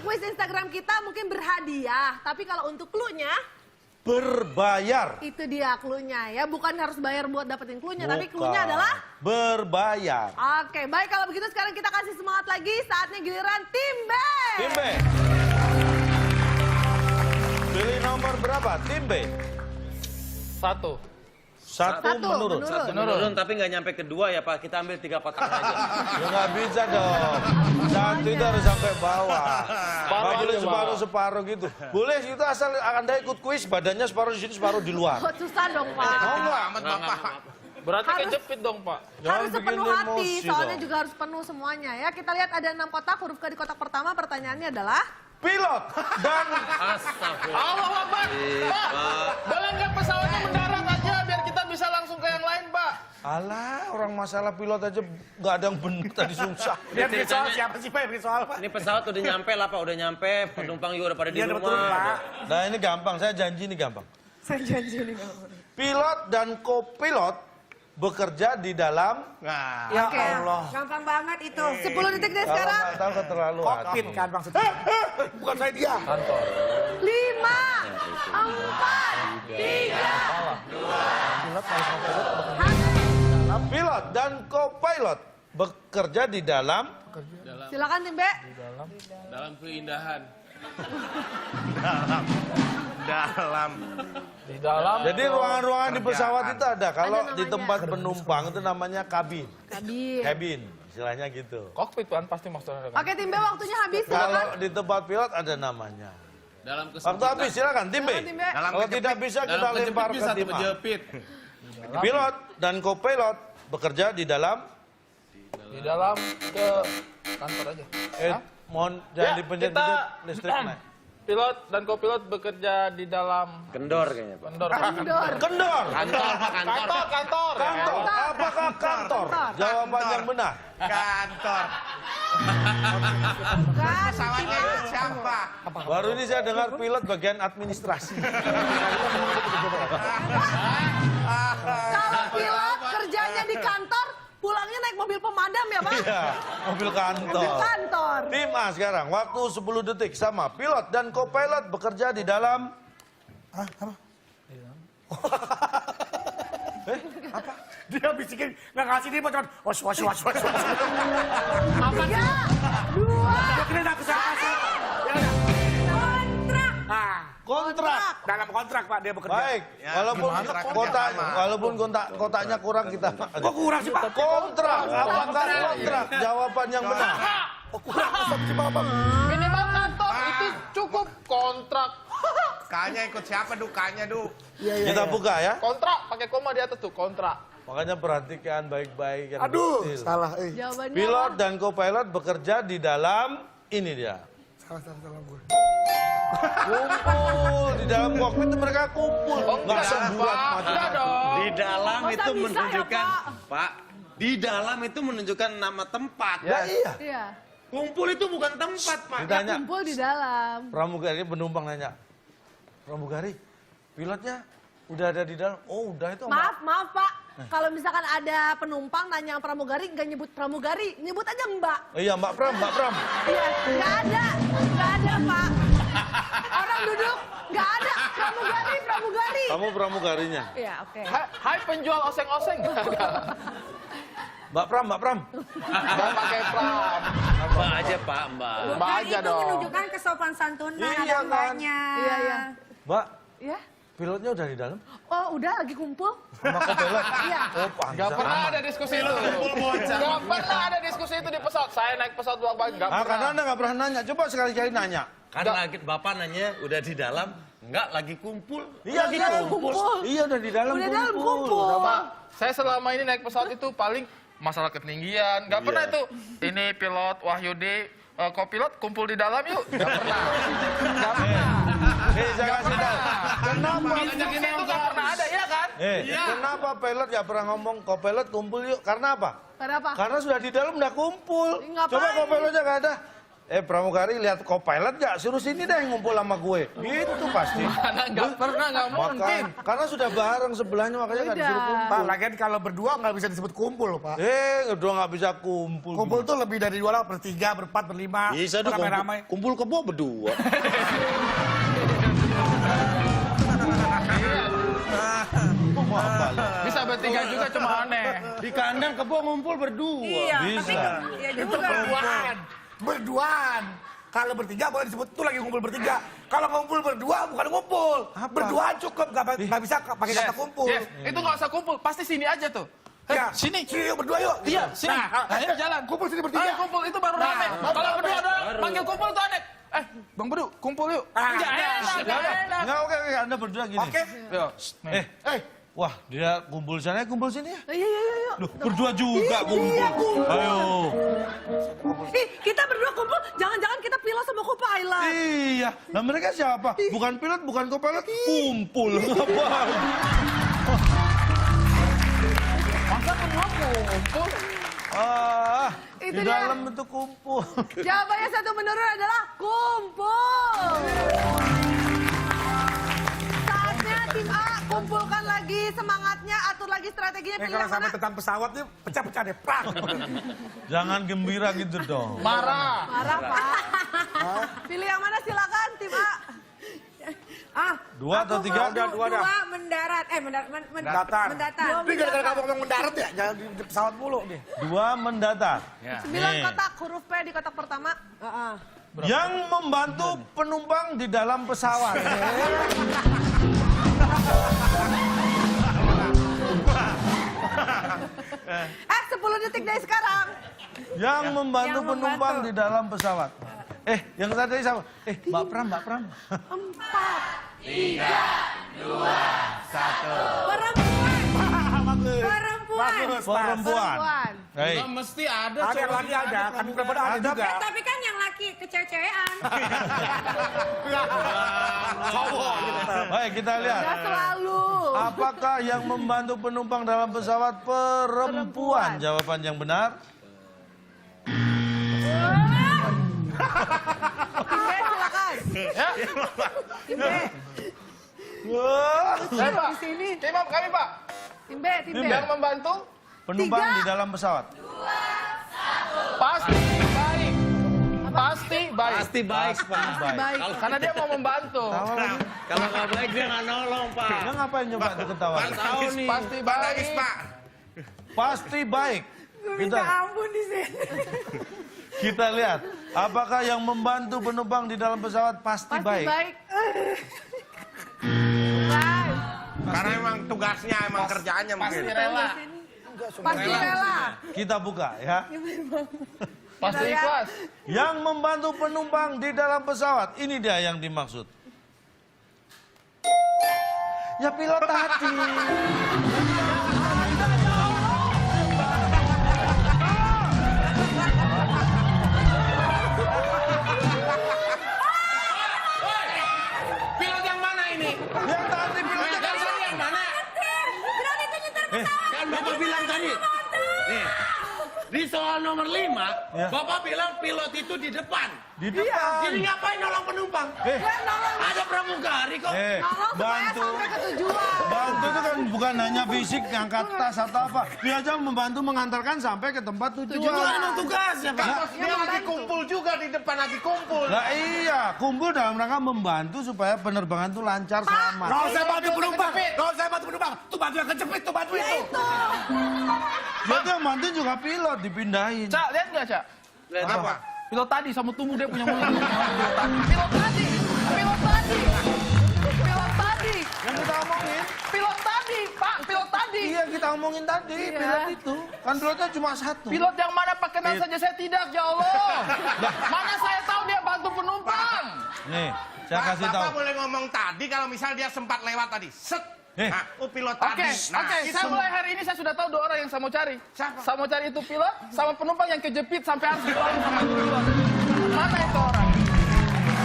kuis Instagram kita mungkin berhadiah, tapi kalau untuk clue-nya berbayar. itu dia clue-nya ya, bukan harus bayar buat dapetin clue-nya, tapi clue-nya adalah berbayar. Oke, baik kalau begitu sekarang kita kasih semangat lagi, saatnya giliran Tim B. Tim B. Pilih nomor berapa? Tim B. Satu Menurun. Menurun tapi nggak nyampe kedua ya Pak, kita ambil 3 kotak aja. Ya nggak bisa dong. Satu itu harus sampai bawah. Nggak boleh separuh-separuh gitu. Boleh itu asal Anda ikut kuis, badannya separuh di sini, separuh di luar. Oh, susah dong Pak. Oh enggak? Berarti kejepit dong Pak. Harus Jangan sepenuh bikin hati, emosi soalnya dong. juga harus penuh semuanya ya. Kita lihat ada 6 kotak, huruf K di kotak pertama, pertanyaannya adalah Pilot dan Astagfirullah. Allah Akbar. Pak, boleh nggak pesawatnya mendarat aja biar kita bisa langsung ke yang lain Pak? alah, orang masalah pilot aja nggak ada yang benar tadi susah. Dia bikin soal siapa sih Pak yang bikin soal Pak? Ini pesawat udah nyampe lah Pak, udah nyampe, penumpang juga udah pada di Dia udah betul Pak. rumah. Nah ini gampang, saya janji ini gampang. saya janji nih kalau Pilot dan kopilot bekerja di dalam. Nah, Ya Allah. Gampang banget itu. 10 detik dari Kalau sekarang. nggak tahu keterlaluan. Kokpit kan maksudnya. Bukan saya dia. 5, 4, 3, Pilot dan kopilot bekerja di dalam. silakan Tim B. Dalam keindahan. Di dalam. Jadi ruangan-ruangan di pesawat itu ada. Kalau di tempat penumpang itu namanya kabin. Cabin, istilahnya gitu. Kokpit kan pasti maksudnya. Oke Tim B, waktunya habis, silakan. Kalau di tempat pilot ada namanya. Dalam Waktu habis silakan tim B. Silakan, Tim B. Kalau tidak bisa kita lempar ke tim A. Pilot dan kopilot bekerja di dalam. Di dalam ke kantor aja. Mohon jangan dipencet-pencet listrik naik. Pilot dan kopilot bekerja di dalam Kendor kayaknya Pak. kendor. Kendor. Kendor. Kantor Pak, kantor. Kantor. Kantor. Apakah kantor? Jawaban yang benar. Kantor. Pesawatnya siapa? Baru ini saya dengar pilot bagian administrasi. Kalau pilot kerjanya di kantor, pulangnya naik mobil pemadam ya Pak? Iya, mobil kantor. Mobil kantor. Tim A sekarang, waktu 10 detik sama. Pilot dan kopilot bekerja di dalam. Dia bisikin nggak ngasih dia cuma was. 3, 2, Dia kira nggak kesana. kontrak. Nah, Kontrak. dalam kontrak Pak dia bekerja. Baik, walaupun kotaknya kurang kita. Kok kurang sih Pak? Kontrak, apakah kontrak? Jawaban yang benar. Kurang sih Bapak. Minimal kantor itu cukup kontrak. Kanya ikut siapa dukanya du? Kita buka ya. Kontrak pakai koma di atas tuh kontrak. Makanya perhatikan baik-baik. yang Aduh, detail. salah. Jawabannya Pilot apa? dan kopilot bekerja di dalam ini dia. Salah gue. Kumpul di dalam kokpit itu mereka kumpul. Nggak semburat macam. Enggak dong. Di dalam Masa itu bisa ya, menunjukkan, Pak? Pak, di dalam itu menunjukkan nama tempat. Ya iya. Iya. Kumpul itu bukan tempat Pak. Ditanya Kumpul di dalam. pramugari penumpang nanya. Pramugari, pilotnya udah ada di dalam. Oh udah itu. Maaf Pak. Kalau misalkan ada penumpang nanya pramugari, nggak nyebut pramugari, nyebut aja Mbak. Iya Mbak Pram. Iya, nggak ada Pak. Orang duduk, nggak ada pramugari. Kamu pramugarinya. Iya, oke. Hai penjual oseng-oseng. Mbak Pram. Enggak pakai pram. Mbak aja Pak, Mbak. Mbak aja itu dong. menunjukkan kesopan santunan Iya, ada kan? mbaknya. Iya. Mbak, Iya. pilotnya udah di dalam? Oh, udah lagi kumpul? Sama kopilot? Iya. Oh panjang. Gak pernah ada diskusi itu. Gak pernah ada diskusi itu di pesawat. Saya naik pesawat bolak-balik gak Ah, karena pernah. Anda nggak pernah nanya. Coba sekali-kali nanya. Karena Bapak nanya udah di dalam, enggak lagi kumpul. Iya, Lagi kumpul. Iya udah di dalam Udah dalam kumpul. Pak, saya selama ini naik pesawat itu paling masalah ketinggian. Gak pernah itu. Ini pilot Wahyudi, kopilot kumpul di dalam yuk. Gak pernah. Gak pernah. Saya kasih tahu. Kenapa? Diskusi itu gak pernah ada, ya kan? Kenapa pilot nggak pernah ngomong kopilot kumpul yuk? Karena apa? Kenapa? Karena sudah di dalam udah kumpul. Ngapain? Coba kopilotnya nggak ada. pramugari lihat co-pilot nggak? Suruh sini deh ngumpul sama gue. Gitu pasti. Mana nggak pernah, nggak mungkin. Karena sudah bareng sebelahnya makanya nggak disuruh kumpul. Pak, lagian kalau berdua nggak bisa disebut kumpul, Pak. Berdua nggak bisa kumpul. Kumpul tuh lebih dari 2 orang, bertiga, berempat, berlima. Bisa dong ramai-ramai. kumpul kebo berdua. Bisa bertiga juga cuma aneh. Di kandang kebo ngumpul berdua. Iya, Bisa. tapi ya Itu juga. berduaan. Berduaan. Kalau bertiga boleh disebut tuh lagi ngumpul bertiga. Kalau ngumpul berdua bukan ngumpul. Berduaan cukup, nggak bisa pakai kata kumpul. Yes, itu nggak usah kumpul, pasti sini aja tuh. Ya, Sini. Sini yuk berdua yuk. Iya, sini. Nah, Ayo jalan. kumpul sini bertiga. Ayo kumpul, itu baru rame. Kalau berdua doang, panggil kumpul itu aneh. Bang Bedu, kumpul yuk. Ah, Nggak enak, nggak enak. Nggak, oke, Anda berdua gini. Oke. Yo, Wah, dia kumpul sana, kumpul sini ya. Iya. Loh, berdua juga kumpul. Ayo. Ih, kita berdua kumpul, jangan-jangan kita pilot sama co-pilot. Iya. Nah mereka siapa? Bukan pilot, bukan co-pilot. Kumpul. Ngapain? masa berdua kumpul? Di Itu dia. dalam itu kumpul. Jawabannya satu menurut adalah kumpul. Saatnya tim A kumpulkan lagi semangatnya, atur lagi strateginya, pilih Kalau yang sampai mana. tentang pesawat nih pecah-pecah deh. Prak. Jangan gembira gitu dong. Marah. Marah, Pak. Pilih yang mana silakan tim A. Dua atau Aku tiga? mau Dua dah. dua mendarat. Mendatar. Mendatar. Ini gara-gara kamu ngomong darat ya, jangan di pesawat mulu nih. Dua mendatar. 9 Nih. kotak, huruf P di kotak pertama. Yang membantu penumpang di dalam pesawat. 10 detik dari sekarang. Yang membantu Yang penumpang membantu. di dalam pesawat. Yang tadi sama. Mbak Pram. 4. Perempuan. Perempuan. Hei. Mesti ada. Ada yang lagi ada, kami berbeda ada juga. Tapi kan yang laki kececean. Cowok gitu. Baik, kita lihat. Ya selalu. Apakah yang membantu penumpang dalam pesawat perempuan? Jawaban yang benar. Tim B silakan. Tim B. Wah. Saya Pak. Di sini. Tim A, kami Pak. Tim B, tim B. Yang membantu Penumpang 3. di dalam pesawat. pasti baik. Pasti baik. Pasti baik, Pak. Baik. Karena dia mau membantu. Kalau nggak baik dia nggak nolong, Pak. Dia ngapain nyoba itu ketawa? Tahu nih. Pasti Pak baik. nangis, Pak. Pasti baik. Gue minta Kita, ampun di sini. kita lihat. Apakah yang membantu penumpang di dalam pesawat pasti, Pasti baik? baik. Karena emang tugasnya, emang kerjaannya Pasti mungkin. rela. Pasti rela. Kita buka ya. Pasti Kita lihat. ikhlas. Yang membantu penumpang di dalam pesawat. Ini dia yang dimaksud. Ya pilot tadi. Pilot yang mana ini? Yang tadi pilotnya kan Pilot yang mana? Berani itu nyetir pesawat. Kan Bapak bilang tadi. Nih, di soal nomor 5, Ya. Bapak bilang pilot itu di depan. di depan. Jadi ngapain nolong penumpang? Ada pramugari kok. Nolong supaya Bantu. sampai ke tujuan. Bantu itu kan bukan hanya fisik, ngangkat tas atau apa. Dia aja membantu mengantarkan sampai ke tempat Itu tujuan. emang tugasnya, Pak. Dia lagi kumpul juga di depan, lagi kumpul. Lah iya, kumpul dalam rangka membantu supaya penerbangan itu lancar selamat. Nggak usah bantu penumpang. Nggak usah bantu penumpang. Tuh bantu yang kejepit, tuh bantu itu. Dia tuh yang bantu juga pilot dipindahin. Cak, lihat nggak Cak? Apa? Pilot tadi sama tumbuh dia punya mulut. Pilot tadi. Pilot tadi. Pilot tadi. Yang kita omongin. Pilot tadi, Pak. Pilot tadi. Iya kita omongin tadi, Iya. pilot itu. Kan pilotnya cuma satu. Pilot yang mana Pak kenal saja saya tidak, ya Allah. Mana saya tahu dia bantu penumpang. Nih, saya Pak, kasih tahu. Bapak boleh ngomong tadi kalau misal dia sempat lewat tadi. Set. Nah, pilot Oke, tadi. Nah, oke. itu. Saya mulai hari ini saya sudah tahu 2 orang yang saya mau cari. Siapa? Saya mau cari itu pilot sama penumpang yang kejepit sampai harus ditolong sama itu pilot. Mana itu orang?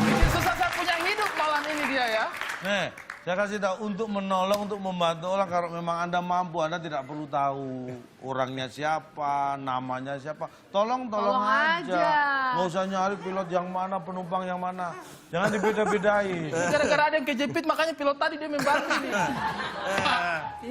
Bikin susah saya punya hidup malam ini dia ya. Nih, Saya kasih tahu untuk menolong, untuk membantu orang. Kalau memang Anda mampu, Anda tidak perlu tahu orangnya siapa, namanya siapa. Tolong aja. Nggak usah nyari pilot yang mana, penumpang yang mana. Jangan dibeda-bedain. Gara-gara ada yang kejepit, makanya pilot tadi dia membantu nih.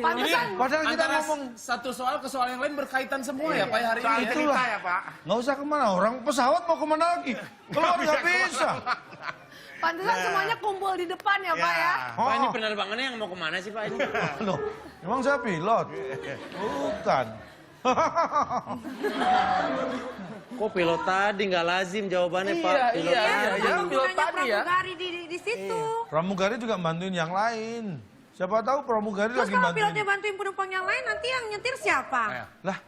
Pantesan. Padahal kita Antara ngomong, satu soal ke soal yang lain berkaitan semua ya Pak ya hari Soal ini. cerita ya Pak. nggak usah kemana. Orang pesawat mau kemana lagi? Keluar nggak bisa. Pantesan semuanya kumpul di depan ya Pak ya. Pak ini penerbangannya yang mau kemana sih Pak ini? Loh, emang saya pilot? Bukan. Kok pilot tadi nggak lazim jawabannya Pak? Pilot iya, tadi. iya. Apa pilot gunanya tadi ya. pramugari di situ? Pramugari juga bantuin yang lain. Siapa tahu pramugari Terus lagi kalau bantuin. pilotnya bantuin penumpang yang lain, nanti yang nyetir siapa? Lah,